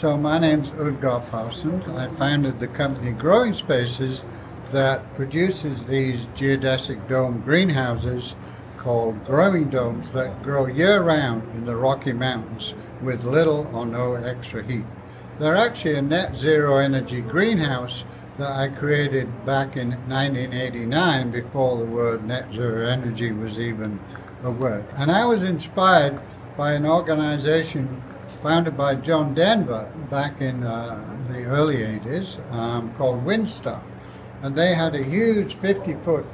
So my name's Udgar Parsons. I founded the company Growing Spaces that produces these geodesic dome greenhouses called growing domes that grow year-round in the Rocky Mountains with little or no extra heat. They're actually a net zero energy greenhouse that I created back in 1989 before the word net zero energy was even a word. And I was inspired by an organization founded by John Denver back in the early 80s called Windstar. And they had a huge 50-foot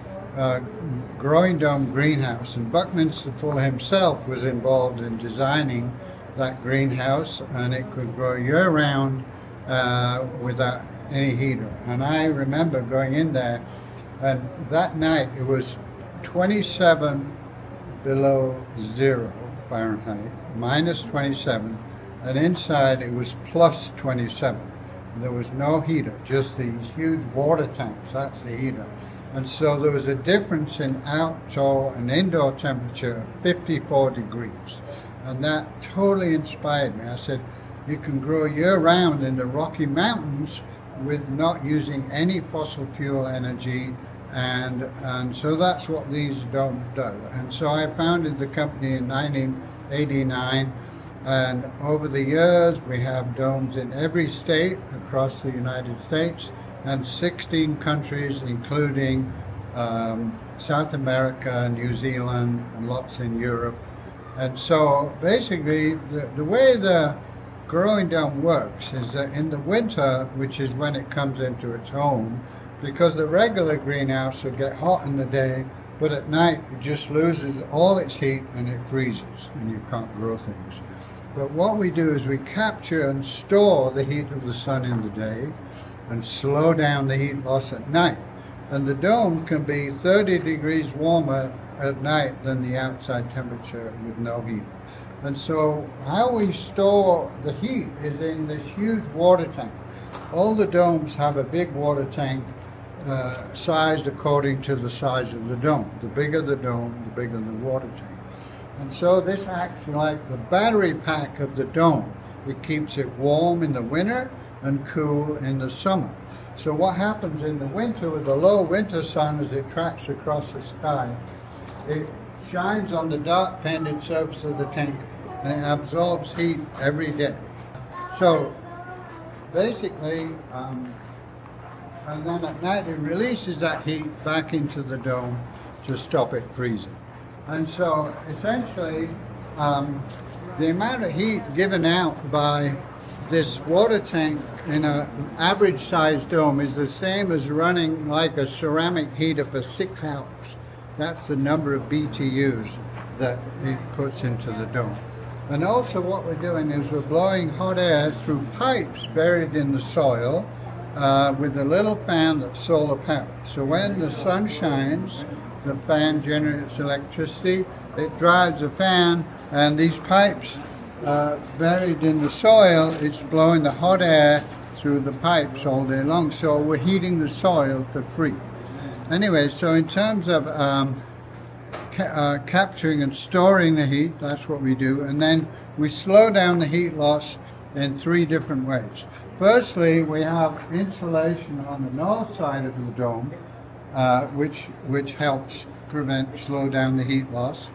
growing dome greenhouse, and Buckminster Fuller himself was involved in designing that greenhouse, and it could grow year-round without any heater. And I remember going in there, and that night it was 27 below zero Fahrenheit, minus 27, and inside it was plus 27. There was no heater, just these huge water tanks. That's the heater. And so there was a difference in outdoor and indoor temperature of 54 degrees. And that totally inspired me. I said, you can grow year-round in the Rocky Mountains with not using any fossil fuel energy. And so that's what these domes do. And so I founded the company in 1989. And over the years, we have domes in every state across the United States and 16 countries, including South America, New Zealand, and lots in Europe. And so basically, the way the growing dome works is that in the winter, which is when it comes into its own, because the regular greenhouse will get hot in the day, but at night it just loses all its heat and it freezes and you can't grow things. But what we do is we capture and store the heat of the sun in the day and slow down the heat loss at night. And the dome can be 30 degrees warmer at night than the outside temperature with no heat. And so how we store the heat is in this huge water tank. All the domes have a big water tank sized according to the size of the dome. The bigger the dome, the bigger the water tank. And so this acts like the battery pack of the dome. It keeps it warm in the winter and cool in the summer. So what happens in the winter with the low winter sun as it tracks across the sky, it shines on the dark painted surface of the tank and it absorbs heat every day. So basically, and then at night it releases that heat back into the dome to stop it freezing. And so essentially, the amount of heat given out by this water tank in an average sized dome is the same as running like a ceramic heater for 6 hours. That's the number of BTUs that it puts into the dome. And also what we're doing is we're blowing hot air through pipes buried in the soil with a little fan that's solar powered. So when the sun shines, the fan generates electricity, it drives the fan, and these pipes buried in the soil, it's blowing the hot air through the pipes all day long, so we're heating the soil for free. Anyway, so in terms of capturing and storing the heat, that's what we do, and then we slow down the heat loss in 3 different ways. Firstly, we have insulation on the north side of the dome, which helps slow down the heat loss.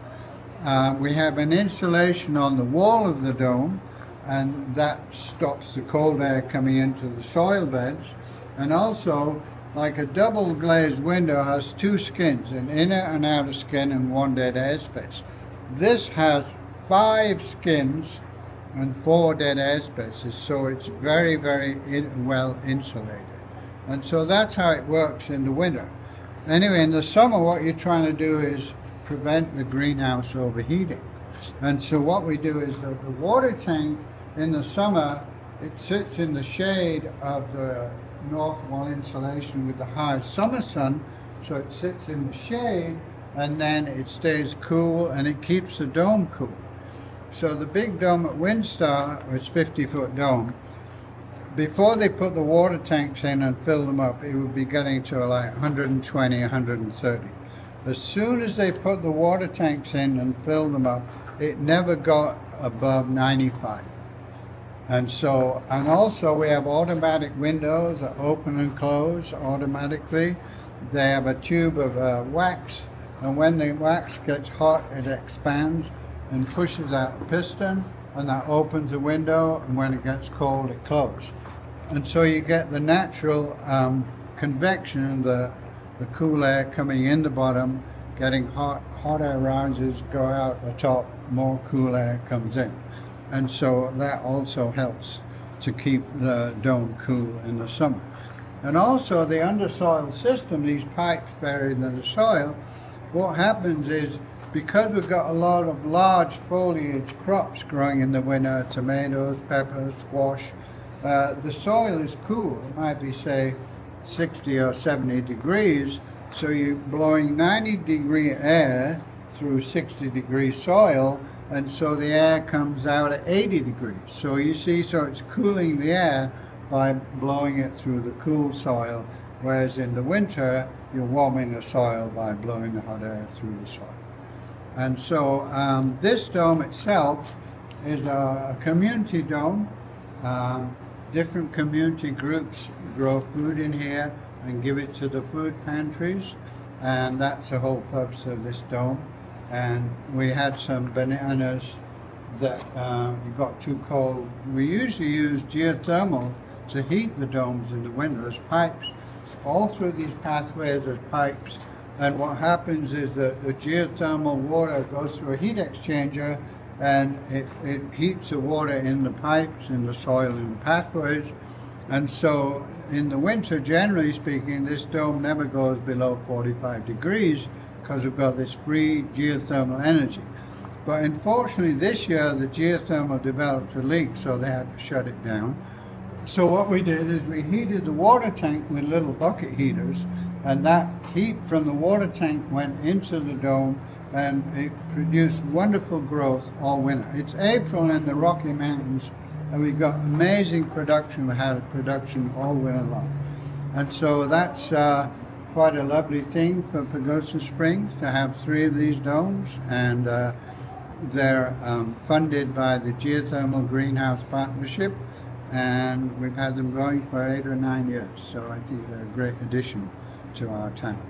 We have an insulation on the wall of the dome, and that stops the cold air coming into the soil beds. And also, like a double glazed window has 2 skins, an inner and outer skin and 1 dead air space. This has 5 skins and 4 dead air spaces, so it's very, very well insulated. And so that's how it works in the winter. Anyway, in the summer, what you're trying to do is prevent the greenhouse overheating. And so what we do is that the water tank in the summer, it sits in the shade of the north wall insulation with the high summer sun, so it sits in the shade and then it stays cool and it keeps the dome cool. So the big dome at Windstar was 50-foot dome. Before they put the water tanks in and fill them up, it would be getting to like 120, 130. As soon as they put the water tanks in and filled them up, it never got above 95. And also we have automatic windows that open and close automatically. They have a tube of wax, and when the wax gets hot, it expands and pushes out a piston, and that opens the window, and when it gets cold, it closes. And so you get the natural convection, the cool air coming in the bottom, getting hot air rises, go out the top, more cool air comes in. And so that also helps to keep the dome cool in the summer. And also the undersoil system, these pipes buried in the soil, what happens is, because we've got a lot of large foliage crops growing in the winter, tomatoes, peppers, squash, the soil is cool. It might be, say, 60 or 70 degrees, so you're blowing 90-degree air through 60-degree soil, and so the air comes out at 80 degrees. So you see, so it's cooling the air by blowing it through the cool soil, whereas in the winter, you're warming the soil by blowing the hot air through the soil. And so this dome itself is a community dome. Different community groups grow food in here and give it to the food pantries, and that's the whole purpose of this dome. And we had some bananas that got too cold. We usually use geothermal to heat the domes in the winter. There's pipes all through these pathways. There's pipes, and what happens is that the geothermal water goes through a heat exchanger, and it heats the water in the pipes, in the soil, in the pathways. And so in the winter, generally speaking, this dome never goes below 45 degrees because we've got this free geothermal energy. But unfortunately this year the geothermal developed a leak, so they had to shut it down. So what we did is we heated the water tank with little bucket heaters, and that heat from the water tank went into the dome, and it produced wonderful growth all winter. It's April in the Rocky Mountains, and we've got amazing production. We had a production all winter long. And so that's quite a lovely thing for Pagosa Springs to have 3 of these domes, and they're funded by the Geothermal Greenhouse Partnership, and we've had them going for 8 or 9 years. So I think they're a great addition to our town.